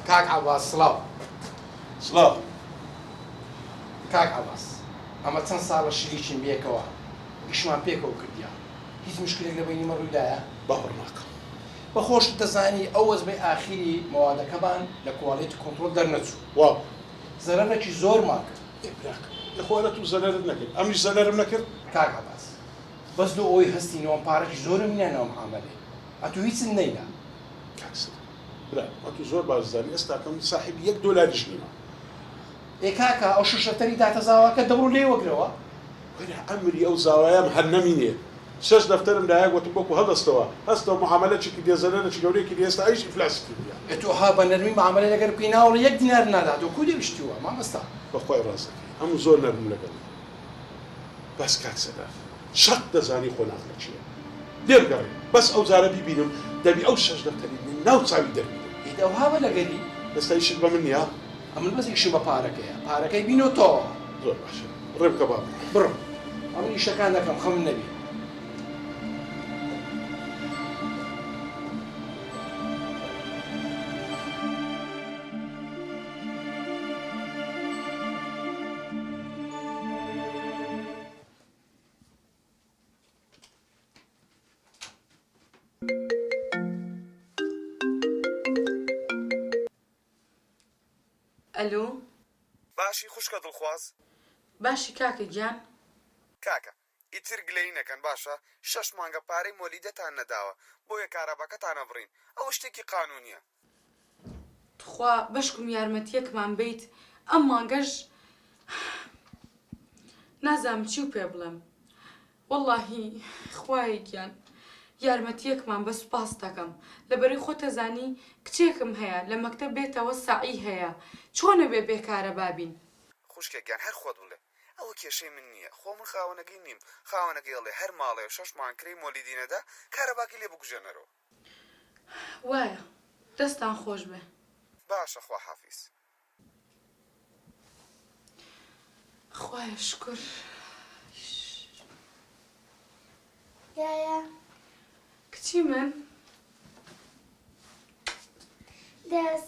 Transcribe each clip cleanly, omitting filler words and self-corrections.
کاک عەباس سڵاو. سڵاو. کاک عەباس ئەمە چەند ساڵە شریکین بێکەوە ئیشمان پێکەوە کردیا هیچ مشکلێک لە بینی مەڕوویدایە؟ باوەڕ ناکەم. بەخۆش دەزانی ئەو وەزبەی ئاخیری مەوادەکەمان لە کواڵیتی کۆنتڕۆل دەرنەچوو. وا زەرەرێکی زۆرمان کرد. براکە لەخوارەت و زەرەرت نەکرد. ئەمیش زەرەرم نەکرد. کاک عەباس بەس دۆ ئەوەی هەستینەوە پارەکی زۆرم نیانەوە محامەلێ ئەتوو هیچت نەینا. کاکسە برا ئەتوو زۆر باش زانی ئێستاکەم ساحیب $1 نیمە. ئێ کاکە ئەو شەشەتەری داتە زاواکە دەبڕ لێ وەگرەوە. وەرە ئەمری ئەو زاوایەم هەر نەمینێ. 6 دەفتەرم دایە گوتم بۆکو هەڵدەستەوە هەستەوە معاملەیەکی دێزەرەرێکی گەورەیەکی دێستا ئەیش ئیفلاسی کردیان. ئێتۆ ها بە نەرمی معاملە لەگەر بکەی ناوەڵە 1 دینار ناداتەوە کو دێویشتیوە مامەستا. بەخوای ڕاستەکەی هەموو زۆر نەرم لەگەڵ. بەس کاکسەدا شەق دەزانی خۆناغ لە چییە. دێرگەڕێ بەس ئەو جارە بیبینم دەبی ئەو 6 دەفتەری ناو چاوی دەربینم. ئیدە ئەوها بە لەگەلی ئێستا ئیشت بە من نییە؟ ئەمن بەس ئیشم بە پارەکەیە پارەکەی بینۆ تۆ. زۆر باشە ڕێم کە بابم بڕم ئەمن ئیشەکان دەکەم خەم نەبی. ئەلو باشی خوشکە دڵخواز باشی کاکە گیان کاکە ئیتر گلەی نەکەن باشە 6 مانگە پارەی مۆلیدەتان نەداوە بۆیە کارەباکەتانە بڕین ئەوە شتێکی قانونیە. تخوا بەشکم یارمەتیەکمان بیت ئەم مانگەش نازام چی و پێ بڵێم وەڵڵاهی خوایە گیان یارمەتیەکمان بە سوپاس دەکەم لەبەرەی خۆتە زانی کچێکم هەیە لە مەکتەب بێتەوە ساعی هەیە چۆنە بێ بێکارە بابین. خوشکێکیان هەر خۆت بڵێ ئەوە کێشەی من نییە خۆ من خاوەنەکەی نیم خاوەنەکەی ئەڵێ هەر ماڵێ 6 مانکرەی مۆلیدینەدا کارەباکی لێ بکوژێنەرەوە. وایە دەستان خۆش بێ. باشە خوا حافیز. خوایە شکر. یایە کچی من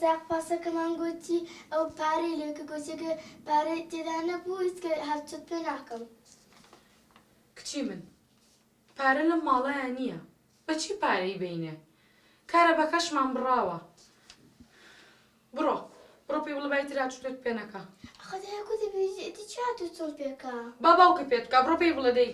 ساق پاسەکەمان گوتی ئەو پارەی لێکە گوتێکە پارەی تێدا نەبوو هیچکە هەرچەت پێ ناکەم. کچی من پارە لەم ماڵەیە نییە بەچی پارەی بینێ کارەبەکەشمان بڕاوە بڕۆ پێی بڵێ بای ترا چوتت پێ نەکە. خدای گوتی بێژێتی چی هاتوو چۆن پێکە با باوکە پێت بکە بڕۆ پێی بڵێ دەی.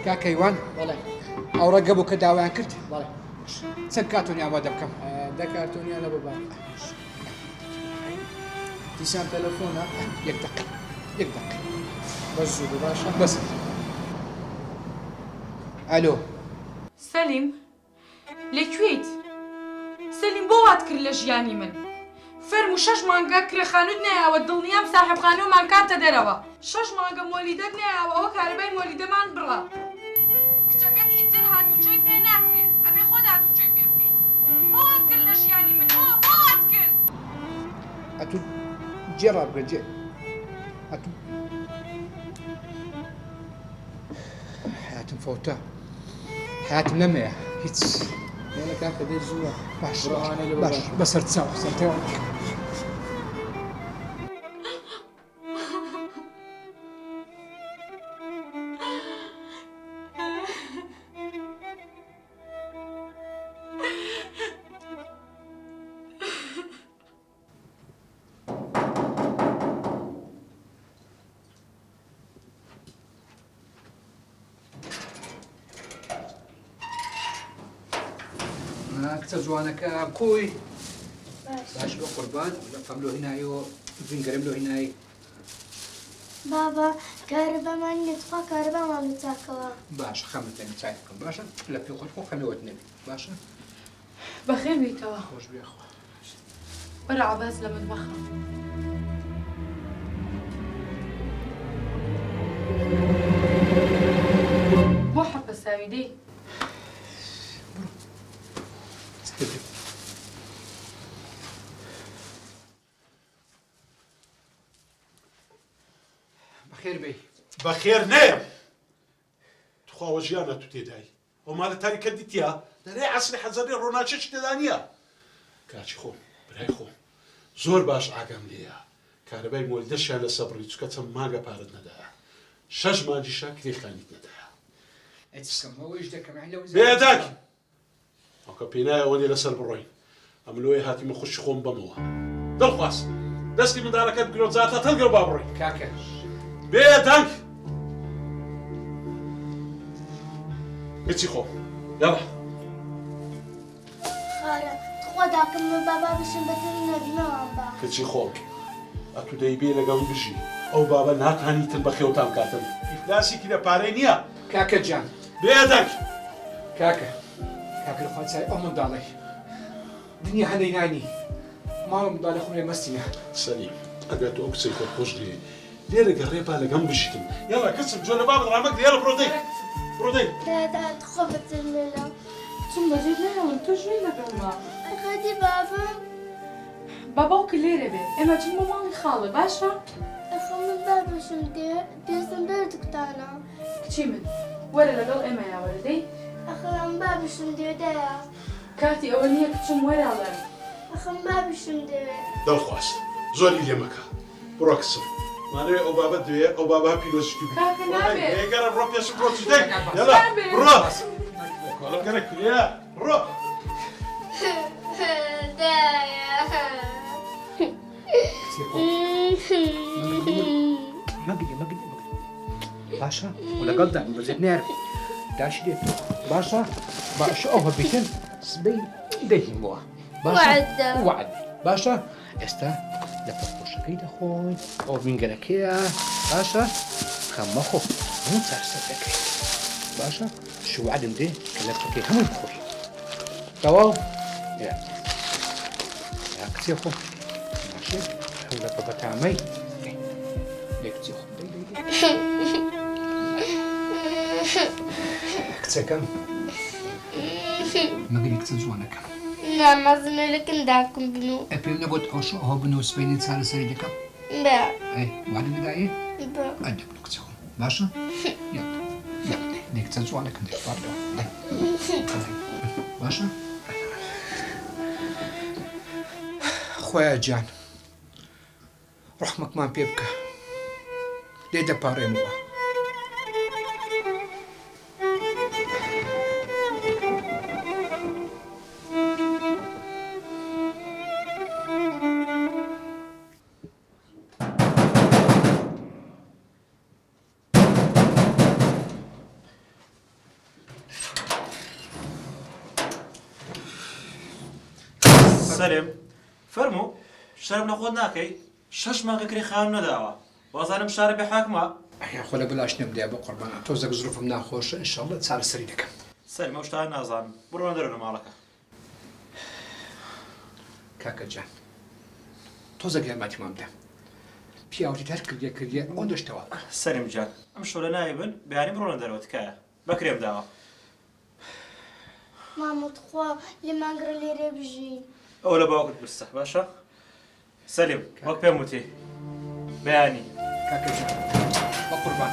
کاکەیوان ئەو ڕەگە بوو کە داوایان کرد چەند کاتۆنی ئامادە بکەم؟ 10 کارتۆنیان لە بەبا دیسان تەلەفۆنە 1 دقیقە بەس زوو باشە بەس. ئەلۆ سەلیم لەکوێیت؟ سەلیم بۆ وات کرد لە ژیانی من فەرموو 6 مانگە کرێخانوت نایەوە دڵنیام ساحێبخانەوەمان کاتە دەرەوە 6 مانگە مۆلیدەت نایەوە ئەوە کارەبای مۆلیدەمان بڕە کچەکەت ئیتر هاتوچۆی پێ ناکرێت ئەبێ خۆت هاتوچۆی پێ بکەیت بۆ وات کرد لە ژیانی من بۆ وات کرد. ئەتوو جێڕا بگە جێ ئەتوو حیاتم فەوتە حیاتم نەمەیە هیچ لێنە کاکە دێ زووە باش ڕوانە لە باش بەسەر چاو سەرتەوە. کچە جوانەکە کۆی باش بە قوربان لەقەم لۆ هینایەوە زینگەرم لۆ هینایی. بابا کارەبامان نێتخوا کارەبامان بچاکەوە. باشە خەمتەنی چای بکەم باشە لە پێ خۆش خۆ خەمەوەت نەبی باشە بەخێر بیتەوە خۆش بێخوا. وەرە عەباس لە مەتبەخە. بۆ حەپە ساوی دەی بەخێر بێ بەخێر نەیە تخواوە ژیانە تو تێدایی ئەو مالە تاریکە دیتیا دەرێ عەسری حەزەری ڕۆناچێک تێدا نییە کاچی خۆم برای خۆم زۆر باش ئاگام لێیە کارەبای مۆلدەشیان لە سەبڕی چکە چەند ماگە پارت نەدایە 6 مانجیشە کرێخانیت نەدایە بێداک ئەوکە پێنایە ئەوەنێ لەسەر بڕۆین ئەم لۆی هاتیمە خوشی خۆم بمەوە دڵخواست دەستی منداڵەکەت گرۆجاتە تەلگەر با بڕۆین کاکە بێدانک بچی خۆم یاڵە خارە خۆ داکەم بابا بشم بەتەری نەبینەوەم با کچی خۆم ئەتو دەیبێ لەگەڵ بژی ئەو بابە ناتانیتن بە خێوتان کاتن ئیفلاسێکی لە پارەی نییە کاکە جان بێدانک کاکە کاکە لە خواچای ئەو منداڵی دنیا هەندەی نانی ماڵە منداڵی خۆی مەستینە سەلیم ئەگەر تۆ ئەو کچەی خۆت خۆش دێ لێرە گەڕێ با لەگەم بژیتم یاڵە کچم جۆ لە بابت ڕامەک لێرە بڕۆدەی دادات خۆ بترمێنە چون بەجێ نایەوە تۆ ژوێ لەگەڵما ئەخەتی بابم باباوکە لێرە بێ ئێمە چین بۆ ماڵی خاڵە باشە ئەخە من بابشم دێزم بەردکتانە کچی من وەرە لەگەڵ ئێمە یاوەرە دەی ئەخە ئەم بابشم دێدایە کاتی ئەوە نییە کچم وەراڵێن ئەخەم بابشم دەوێت دڵخواست زۆری لێ مەکە بڕۆ کچم مانەوێ ئەو بابەت دوێ ئەو بابا پیرۆزیکی کاکە نابێت ئێگەرە بڕۆ پێشم بڕۆ چدەی یاڵە بڕۆ کۆڵەکەرە کریا بڕۆ مەگری باشە و لەگەڵ دانی بەزێت نێر داشی دێت باشە باشە ئەو هەبیتن سبەی دەهیمەوە وعد باشە ئێستا لە پەرخۆشەکەی دەخۆین ئەو بینگەرەکەیە باشە خەممەخۆ هەموو چارسەر دەکەین باشە شوعدم دێ کە لە پەکەی هەموو بخۆی تەواو یا کچێ خۆ ماشێ هەم لە پە بەتامەی لێ کچێ خۆ کچەکەم مەگەری کچە جوانەکەم نامەزمێلەکن داکم بنو پێم نەگوت ئەوشە ئەوە بنووسبێنی چارەسەری دەکەم بە وادە بدایێ بە ئەدە بنو کچە خۆم باشە لێ کچە جوانەکەم دەشواردەوە باشە خۆیان جان ڕحمەکمان پێ بکە لێ دەپاڕێمەوە سەلێم فەرموو شەرم نەخۆت ناکەی 6 مانگە کرێخان نەداوە وازانم شارە بێ حاکمە خۆ لە بلاش نەمدەیە بۆ قوربانە تۆزێک زروفم ناخۆشە ئینشەڵڵا چارەسەری دەکەم سەلمە ئەو شتان نازانم بڕۆنە دەرەوە ماڵەکە کاکە جان تۆزێک یارمەتیمان بدە پیاوەتی هەر کردیە ئەوەن دۆشتەوە سەلیم جان ئەم شۆ لە ناوی بن بەیانی بڕۆنە دەرەوە تکایە بەکرێم داوە مامۆت خوا لێ مانگرە لێرێ بژین ئەو لە باوکت برسە باشە سەلیم وەک پێم وتی بەیانی کاکە جان بە قوربان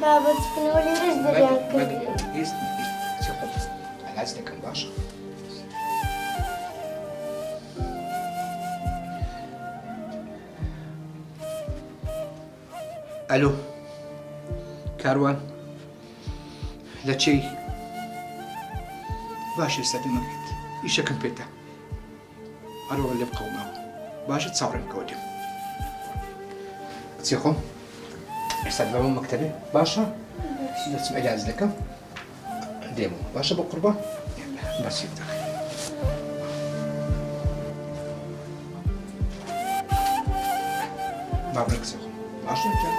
بابا چکنەوە لێرەش دەریان کردی علاج دەکەم باشە ئەلۆ کاروان لە چی باشە سەدی مەکرد ئیشەکەم پێتە ئەرۆ لێ بقەومەوە باشە چاوڕێم کەوتیم چی خۆم ئێستا بەمە مەکتەبێ باشە دەچم علاج دەکەم دێمەوە باشە بە قوربان بەسی دەکەم بابڕێ کچێ خۆم باشە جان